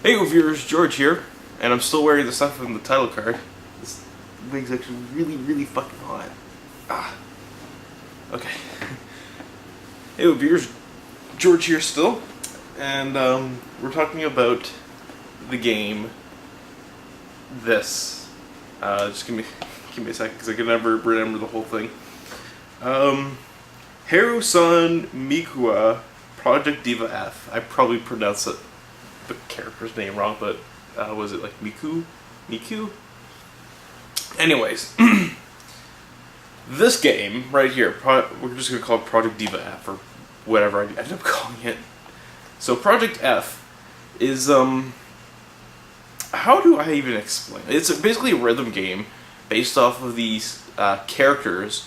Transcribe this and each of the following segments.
Hey viewers, George here, and I'm still wearing the stuff from the title card. This wig's actually really fucking hot. Okay. Hey viewers, George here still, and we're talking about the game this. Just give me a second because I can never remember the whole thing. Hatsune Miku, Project DIVA F. I probably pronounced the character's name wrong, but was it like Miku? Anyways, this game right here, we're just gonna call it Project DIVA F or whatever I ended up calling it. So Project F is how do I even explain it? It's basically a rhythm game based off of these characters,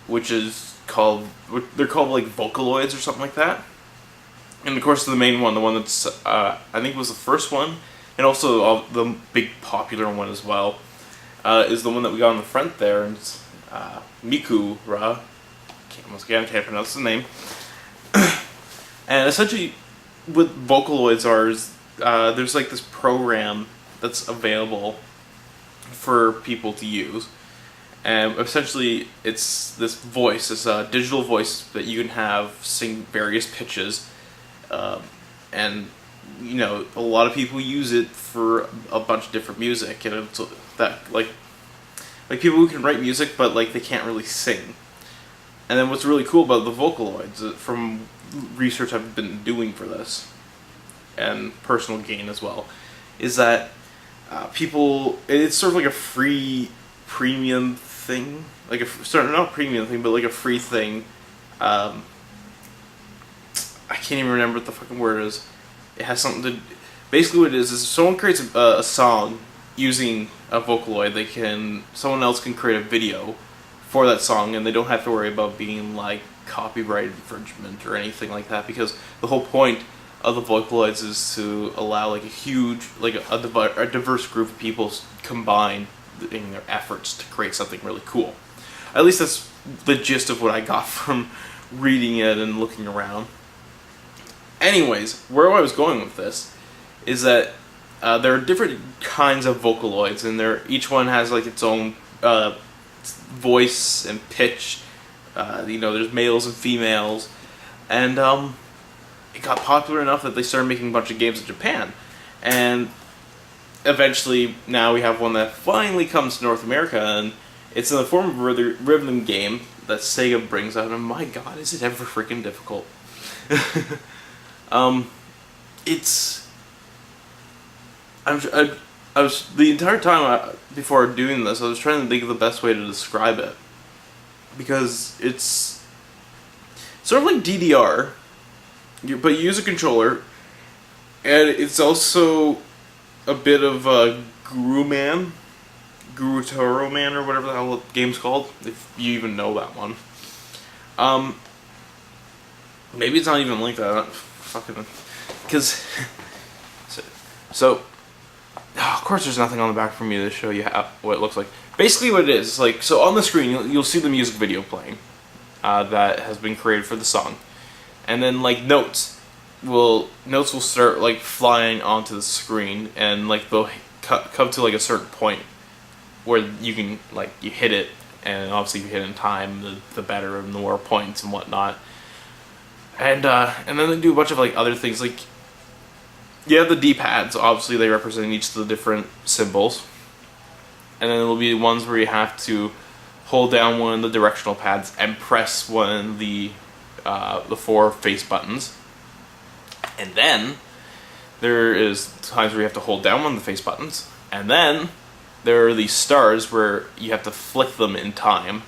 which is called, they're called like Vocaloids or something like that. And of course the main one, the one that's, I think was the first one, and also the big popular one as well, is the one that we got on the front there, and it's Miku, once again, I can't pronounce the name. And essentially, what Vocaloids are, there's like this program that's available for people to use. And essentially, it's this voice, this digital voice that you can have sing various pitches. And you know, a lot of people use it for a bunch of different music, and it's that like people who can write music, but like they can't really sing. And then what's really cool about the Vocaloids, from research I've been doing for this, and personal gain as well, is that it's sort of like a free premium thing, like not a premium thing, but like a free thing. I can't even remember what the fucking word is. It has something to... Basically what it is if someone creates a song using a Vocaloid, someone else can create a video for that song, and they don't have to worry about being like copyright infringement or anything like that, because the whole point of the Vocaloids is to allow like a huge, like a diverse group of people combine in their efforts to create something really cool. At least that's the gist of what I got from reading it and looking around. Anyways, where I was going with this is that there are different kinds of Vocaloids, and each one has like its own voice and pitch. You know, there's males and females, and it got popular enough that they started making a bunch of games in Japan, and eventually now we have one that finally comes to North America, and it's in the form of a rhythm game that Sega brings out, and my god, is it ever freaking difficult. I was the entire time before doing this, I was trying to think of the best way to describe it, because it's sort of like DDR, but you use a controller, and it's also a bit of a Guru Taro Man, or whatever the hell the game's called, if you even know that one. Maybe it's not even like that. Fucking, because so of course there's nothing on the back for me to show you what it looks like. Basically what it is, like, so on the screen you'll see the music video playing that has been created for the song, and then like notes will start like flying onto the screen, and like they'll come to like a certain point where you can, like, you hit it, and obviously if you hit in time, the better and the more points and whatnot. And then they do a bunch of like other things, like you have the D-pads, obviously they represent each of the different symbols, and then there'll be ones where you have to hold down one of the directional pads and press one of the 4 face buttons, and then there is times where you have to hold down one of the face buttons, and then there are these stars where you have to flick them in time.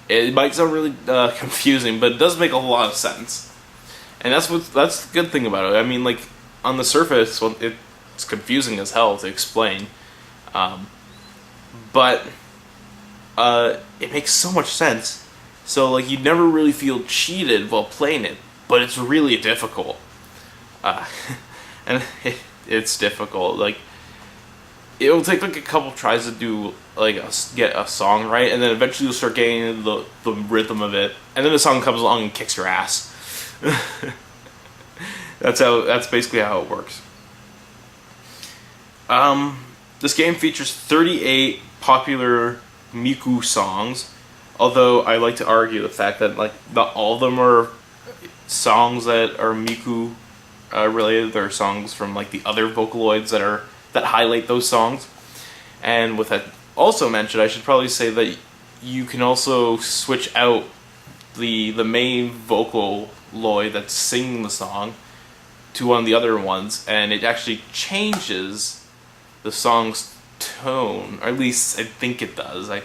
It might sound really confusing, but it does make a lot of sense. And that's the good thing about it. I mean, like, on the surface, well, it's confusing as hell to explain, but it makes so much sense. So, like, you never really feel cheated while playing it, but it's really difficult. And it's difficult. Like, it'll take like a couple tries to do like get a song right, and then eventually you'll start getting the rhythm of it, and then the song comes along and kicks your ass. That's basically how it works. This game features 38 popular Miku songs, although I like to argue the fact that like not all of them are songs that are Miku related. There are songs from like the other Vocaloids that highlight those songs. And with that also mentioned, I should probably say that you can also switch out the main Vocaloid that's singing the song to one of the other ones, and it actually changes the song's tone, or at least I think it does. I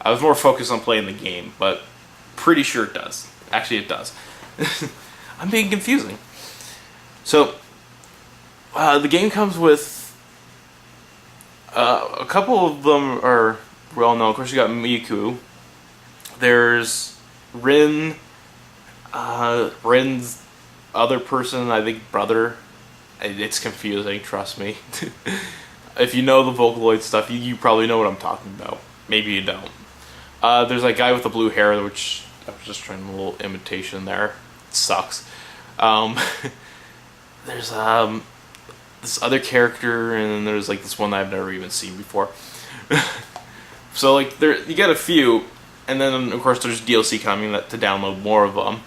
was more focused on playing the game, but pretty sure it does. Actually, it does. I'm being confusing. So, the game comes with a couple of them are well known. Of course, you got Miku. There's Rin. Rin's other person, I think brother. It's confusing, trust me. If you know the Vocaloid stuff, you probably know what I'm talking about. Maybe you don't. There's that guy with the blue hair, which I was just trying a little imitation there. It sucks. There's this other character, and then there's like this one that I've never even seen before. So like you got a few, and then of course there's DLC coming to download more of them.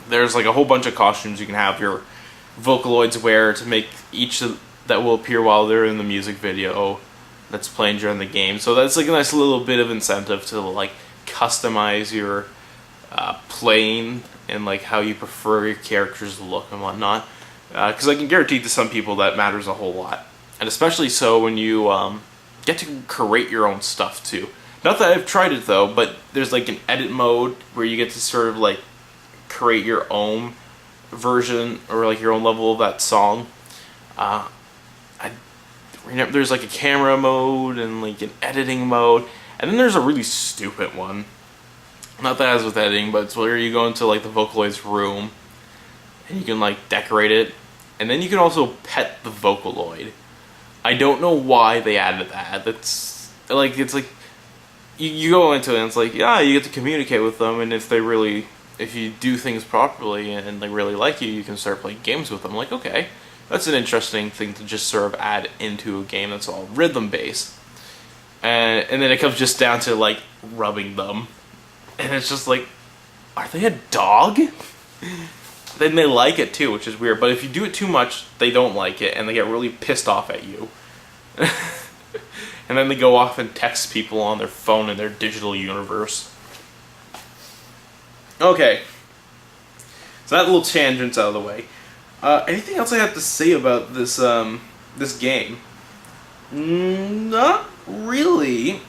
There's like a whole bunch of costumes you can have your Vocaloids wear to make that will appear while they're in the music video that's playing during the game. So that's like a nice little bit of incentive to like customize your playing and like how you prefer your characters to look and whatnot. Because I can guarantee to some people that matters a whole lot, and especially so when you get to create your own stuff too. Not that I've tried it though, but there's like an edit mode where you get to sort of like create your own version or like your own level of that song. There's like a camera mode and like an editing mode, and then there's a really stupid one. Not that has with editing, but it's where you go into like the Vocaloid's room and you can like decorate it, and then you can also pet the Vocaloid. I don't know why they added that. It's like you go into it and it's like, yeah, you get to communicate with them, and if you do things properly and they really like you, you can start playing games with them. Like, okay, that's an interesting thing to just sort of add into a game that's all rhythm based. And then it comes just down to like rubbing them, and it's just like, are they a dog? Then they like it too, which is weird. But if you do it too much, they don't like it, and they get really pissed off at you. And then they go off and text people on their phone in their digital universe. Okay. So that little tangent's out of the way. Anything else I have to say about this this game? Not really.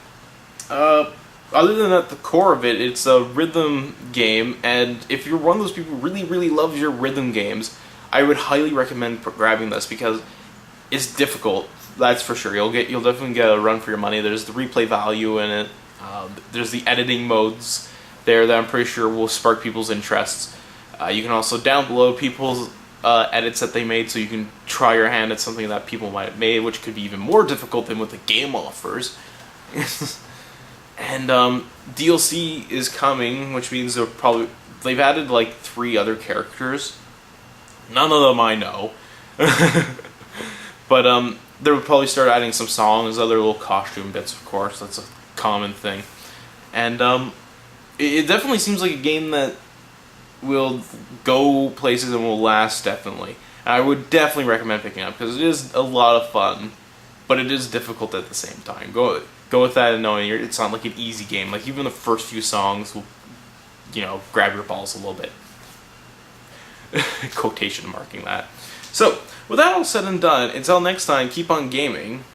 Other than at the core of it, it's a rhythm game, and if you're one of those people who really, really loves your rhythm games, I would highly recommend grabbing this because it's difficult. That's for sure. You'll definitely get a run for your money. There's the replay value in it. There's the editing modes there that I'm pretty sure will spark people's interests. You can also download people's edits that they made, so you can try your hand at something that people might have made, which could be even more difficult than what the game offers. And DLC is coming, which means they've added like 3 other characters. None of them I know. But they'll probably start adding some songs, other little costume bits, of course. That's a common thing. And it definitely seems like a game that will go places and will last, definitely. And I would definitely recommend picking up, because it is a lot of fun, but it is difficult at the same time. Go with that and knowing it's not like an easy game. Like, even the first few songs will, grab your balls a little bit. Quotation marking that. So, with that all said and done, until next time, keep on gaming.